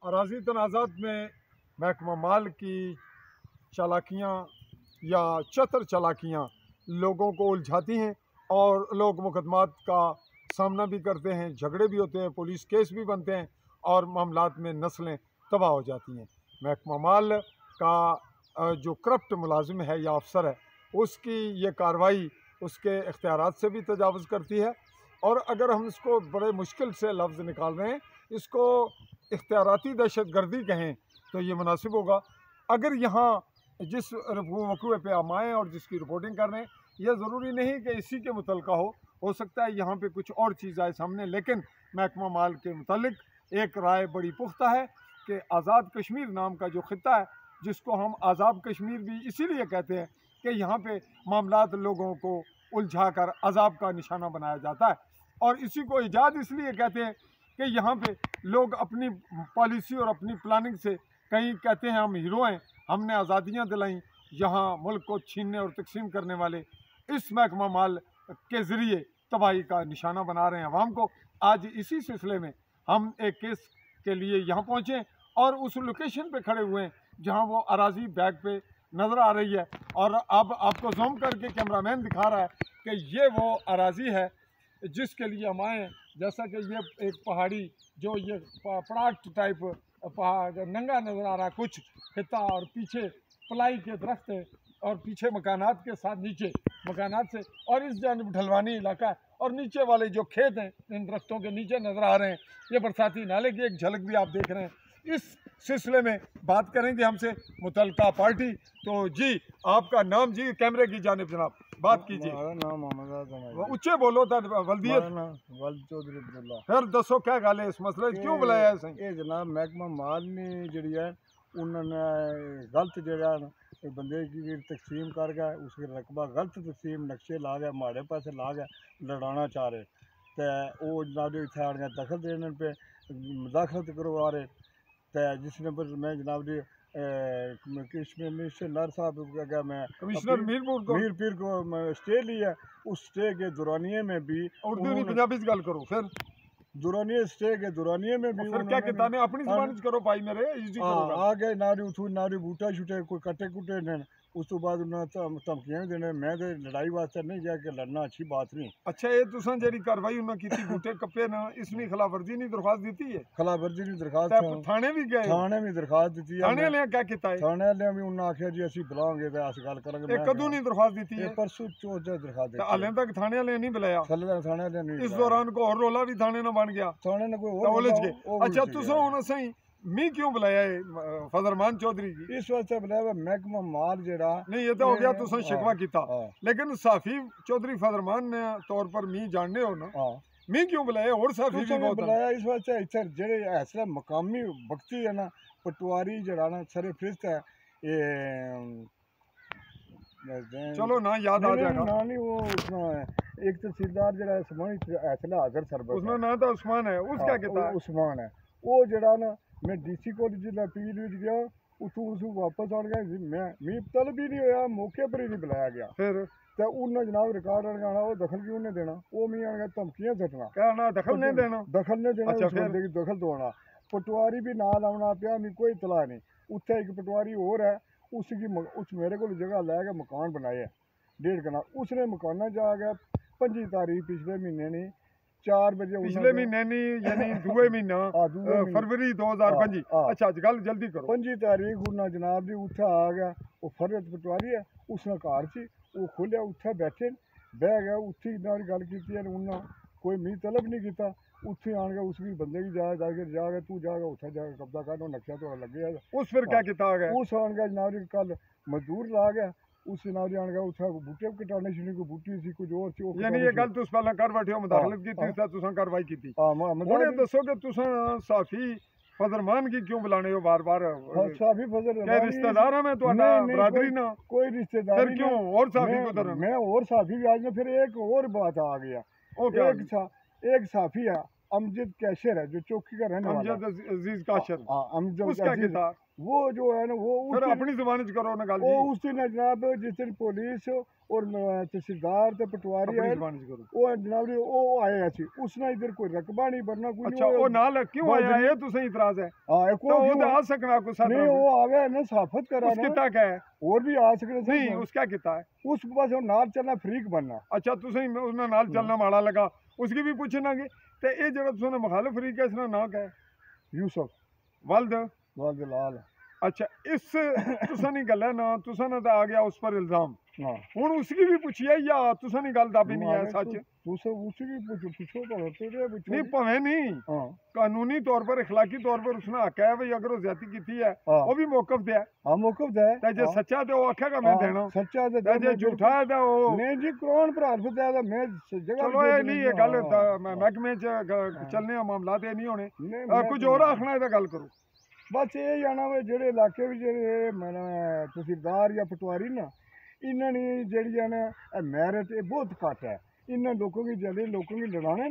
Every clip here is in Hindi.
अराज़ी तनाज़ात में महकमा माल की चालाकियाँ या चतर चालाकियाँ लोगों को उलझाती हैं और लोग मुकदमात का सामना भी करते हैं, झगड़े भी होते हैं, पुलिस केस भी बनते हैं और मामलात में नस्लें तबाह हो जाती हैं। महकमा माल का जो करप्ट मुलाजिम है या अफसर है, उसकी ये कार्रवाई उसके इख्तियारात से भी तजावुज़ करती है। और अगर हम इसको बड़े मुश्किल से लफ्ज़ निकाल रहे हैं, इसको इख्तियाराती दहशत गर्दी कहें तो ये मुनासिब होगा। अगर यहाँ जिस वक़ूए पे हम आएँ और जिसकी रिपोर्टिंग कर रहे हैं, यह ज़रूरी नहीं कि इसी के मुतल्लिक़ हो सकता है यहाँ पे कुछ और चीज़ आए सामने, लेकिन महकमा माल के मुतल्लिक़ एक राय बड़ी पुख्ता है कि आज़ाद कश्मीर नाम का जो ख़ित्ता है, जिसको हम आज़ाद कश्मीर भी इसीलिए कहते हैं कि यहाँ पे मामलात लोगों को उलझा कर अजाब का निशाना बनाया जाता है, और इसी को ईजाद इसलिए कहते हैं कि यहाँ पे लोग अपनी पॉलिसी और अपनी प्लानिंग से कहीं कहते हैं हम हीरो हैं, हमने आज़ादियाँ दिलाई, यहाँ मुल्क को छीनने और तकसीम करने वाले इस महकमा माल के ज़रिए तबाही का निशाना बना रहे हैं अवाम को। आज इसी सिलसिले में हम एक केस के लिए यहाँ पहुँचे और उस लोकेशन पे खड़े हुए हैं जहाँ वो अराज़ी बैग पे नज़र आ रही है, और अब आपको जूम करके कैमरामैन दिखा रहा है कि ये वो अराज़ी है जिसके लिए हम आए हैं। जैसा कि ये एक पहाड़ी जो ये पड़ाट टाइप पहाड़ नंगा नज़र आ रहा है कुछ खिता, और पीछे पलाई के दरख्त है और पीछे मकानात के साथ नीचे मकानात से, और इस जानब ढलवानी इलाका है और नीचे वाले जो खेत हैं इन दरख्तों के नीचे नज़र आ रहे हैं। ये बरसाती नाले की एक झलक भी आप देख रहे हैं। इस सिलसिले में बात करेंगे हमसे मुतल्लिका पार्टी। तो जी आपका नाम जी, कैमरे की जानिब जनाब बात कीजिए। नाम मोहम्मद उच्चे बोलो था वल्दियत। वल्द चौधरी अब्दुल्ला। फिर दसो क्या गल है इस मसले क्यों बुलाया है? ये जनाब महकमा माल ने जी है उन्होंने गलत जगह बंदे की तकसीम कर गया, उसके रकबा गलत तकसीम नक्शे ला गया, माड़े पासे ला गया, लड़ाना चाह रहे तो वो जनाब इतने आने दखल देने पे मुदाखलत करवा रहे तो जिसने पर मैं जनाब जी कमिश्नर साहब का मैं कमिश्नर मीरपुर को स्टे लिया। उस स्टे के दौरानिए में भी उर्दू नहीं पंजाबी गल करो, फिर दुरानिए स्टे के दुरानिए में भी फिर क्या कहता है अपनी जुबान करो भाई मेरे इजी करो। आ गए नारी उठू नारी बूटा छुटे कोई कटे कुटे ने, उस तो बाद उन्होंने धमकियां भी देने। मैं तो लड़ाई वास्ते नहीं गया कि लड़ना अच्छी बात नहीं। अच्छा ये तुसां जेडी कार्रवाई उन्होंने की बूटे कप्पे ना इसमें खिलाफवर्जी नहीं दरखास्त दी है? खिलाफवर्जी की दरखास्त थाने भी गए? थाने भी दरखास्त दी है। थाने वाले क्या किया है? थाने वाले भी उन्होंने आखिया जी असं बुलाओगे तो अस गल करेंगे। कदों नहीं दरखास्त दी है? परसों चौथ दरखास्त हाले तक थाने वाले नहीं बुलाया? थाने वाले नहीं। इस दौरान को और रोला भी थाने ना बन गया? थाने ने कोई उलझ गए। अच्छा तुसां हुण सही मी क्यों बुलाया है फजरमान चौधरी जी? इस वास्ते बुलाया महकमा माल जेड़ा नहीं ये तो हो गया तुसां शिकवा किया, लेकिन साफी चौधरी फजरमान ने तौर पर मी जानने हो ना, मी क्यों बुलाया? और साफी भी बहुत बुलाया इस वास्ते इत्थे जेड़े ऐसे मकामी बख्ती है ना पटवारी जेड़ा ना सरे फिरस्त है ये चलो ना याद आ जाएगा ना नहीं वो एक तहसीलदार जेड़ा समानी ऐसला हाजिर सरबत उसमें ना तो उस्मान है, उसका कहता है उस्मान है वो जेड़ा ना मैं डीसी को जिला अपील विच गया उतों उस वापस आ गया। मैं तलब ही नहीं होया, मौके पर ही नहीं बुलाया गया। फिर तो उन्हें जनाब रिकॉर्ड आना वो दखल क्यों नहीं देना? वो मैं आने धमकियां सटना कहना दखल नहीं देना, दखल नहीं देना। अच्छा, उस बंदे की दखल दौना पटवारी भी नाल आना पिया, मैं कोई इतला नहीं। उत्थे एक पटवारी और है उसकी उस मेरे को जगह लैके मकान बनाए 1.5 कनाल। उसने मकाना जा गया 25 तारीख पिछले महीने नहीं 4 बजे पिछले महीने नहीं यानी दुए महीना फरवरी 2025। अच्छा गल जल्दी करो। 25 तारीख उन्हें जनाब जी उत्थे आ गया वो फरत पटवारी है उसने घर सी वो खोलिया उत्थे बैठे बह गया उत्थे गल की उन्हें कोई मी तलब नहीं किया। उत्थे आन गया उसकी बंदे की जाके तू जाएगा उत्थे जाके कब्जा कर नक्शा तो लगे उस फिर क्या किया गया? उस आन गया जनाब जी कल मजदूर ला गया उस जनाब जी आन गया उत्थे बूटे कटाने शुरू कोई बूटी सी कुछ और सी यानी ये गल तुस पहले कर बैठे हो मुदाखलत की थी तुसां कार्रवाई की थी। हुणे दसो कि तुसां साफी फजरमान की क्यों बुलाने हो बार बार? साफी फजर क्या रिश्तेदार है मैं तुम्हारा बरादरी ना? कोई रिश्तेदार फिर क्यों और साफी को धरना? मैं और साफी भी आज में फिर एक और बात आ गया। एक साफी है अमजद कैशर है जो चौकी का रहने वाला अमजद अजीज काशर, हाँ अमजद उसका अजीज, किता वो जो है ना वो फिर अपनी जुबान च करो ना गल वो जी, उस दिन जनाब जिस दिन पुलिस और तहसीलदार ते पटवारी अपनी आए जुबान च करो। वो जनाब जी वो आए अच्छी उसने इधर कोई रकबा नहीं बनना कोई अच्छा वो नाल क्यों आया, बाजरी- ये तुसें इतराज है हाँ एक तो वो क्यों तो है? आ सकना कुछ नहीं वो आ गया ना साफत करा उस ना किता क्या है, और भी आ सकते थे नहीं उसका किता है। उस बस वो नाल चलना फ्रीक बनना अच्छा तुसें उसने नाल चलना माड़ा लगा, उसकी भी पूछना कि ते ये जेड़ा तुसें मुखालिफ फरीक है इसका नाम क्या है, यूसुफ वल्द। वालदलाल अच्छा इस तुसें नहीं गल है ना, तुसें ने तो आ गया उस पर इल्जाम, हाँ हुन उसकी भी पूछिए या तुसें नहीं गल दाबी नहीं है सच, तू सब उसी भी पूछो तो तेरे पूछो नहीं भवें नहीं हाँ कानूनी तौर पर इखलाकी तौर पर उसने आख्या है भाई अगर वो ज्यादती की है हाँ वो भी मौकफ दे, हाँ मौकफ दे ते जे सच्चा ते वो आखेगा मैं देना, सच्चा ते ते जे झूठा है ते वो नहीं जी कुरान पर हरफ दे दा मैं जगह चलो ये नहीं ये गल महकमे च चलने मामला ते नहीं होने, कुछ और आखना है तो गल करो। बस ये जाना वे जेड़े इलाके भी जेड़े मैंने तहसीलदार या पटवारी ना इन्हों ने जेड़ी है ना मैरिट ये बहुत घट है, इन लोगों की जल्दी लोगों की लड़ाने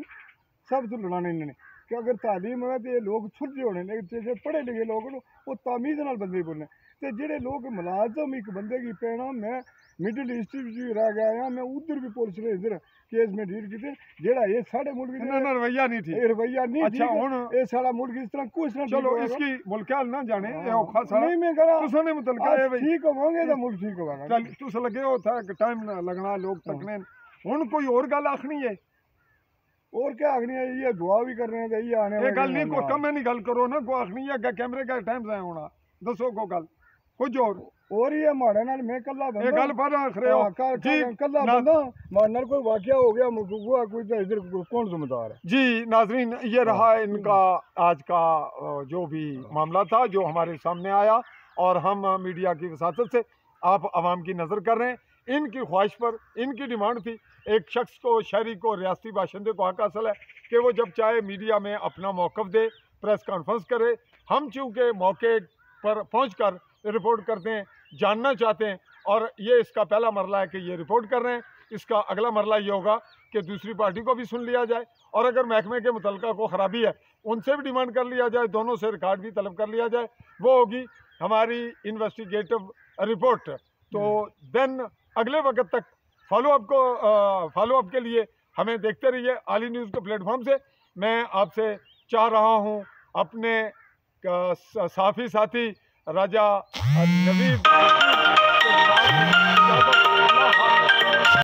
सब तो लड़ाने इन्होंने कि अगर तालीम है तो ये लोग सुलझे होने जो पढ़े लिखे लोग न वो तमीज़ नाल बंदे बोलने ते जेड़े लोग मुलाजम एक बंदे की पैना मैं मिडिल ईस्ट भी रह गया मैं उधर भी पुलिस ने इधर केस में डील की जेड़ा ये साढ़े मुल्क ना रवैया नहीं ठीक, रवैया नहीं अच्छा हुन ये सारा मुल्क इस तरह कुछ ना चलो इसकी मुल्क हाल ना जाने ये औखा सारा नहीं मैं करा तुसां ने मुतलका है भाई ठीक होवांगे तो मुल्क ठीक होगा चल तुस लगे हो था टाइम लगना लोग तकने, हुन कोई और गल आखनी है, और क्या आखनी है ये दुआ भी करने हैं ये आने ये गल नहीं कोई कम है नहीं गल करो ना, को आखनी है कैमरे का टाइम से होना दसो को गल कुछ और ये माड़े नाल मैं कल्ला ये बंदा गल पर आख रहे हो जी कल्ला बंदा माड़े नाल कोई वाकया हो गया हुआ कोई तो इधर कौन जिम्मेदार है। जी नाजरीन ये रहा इनका आज का जो भी मामला था जो हमारे सामने आया और हम मीडिया की वसातत से आप आवाम की नज़र कर रहे हैं, इनकी ख्वाहिश पर इनकी डिमांड थी एक शख्स को शहरी को रियासती बाशिंदे को हक हासिल है कि वो जब चाहे मीडिया में अपना मौक़िफ़ दे प्रेस कॉन्फ्रेंस करे, हम चूँकि मौके पर पहुँच कर रिपोर्ट करते हैं जानना चाहते हैं और ये इसका पहला मरला है कि ये रिपोर्ट कर रहे हैं, इसका अगला मरला ये होगा कि दूसरी पार्टी को भी सुन लिया जाए और अगर महकमे के मुतलका को ख़राबी है उनसे भी डिमांड कर लिया जाए, दोनों से रिकॉर्ड भी तलब कर लिया जाए, वो होगी हमारी इन्वेस्टिगेटिव रिपोर्ट। तो देन अगले वक्त तक फॉलो अप के लिए हमें देखते रहिए आली न्यूज़ के प्लेटफॉर्म से। मैं आपसे चाह रहा हूँ अपने साफी साथी राजा नवीद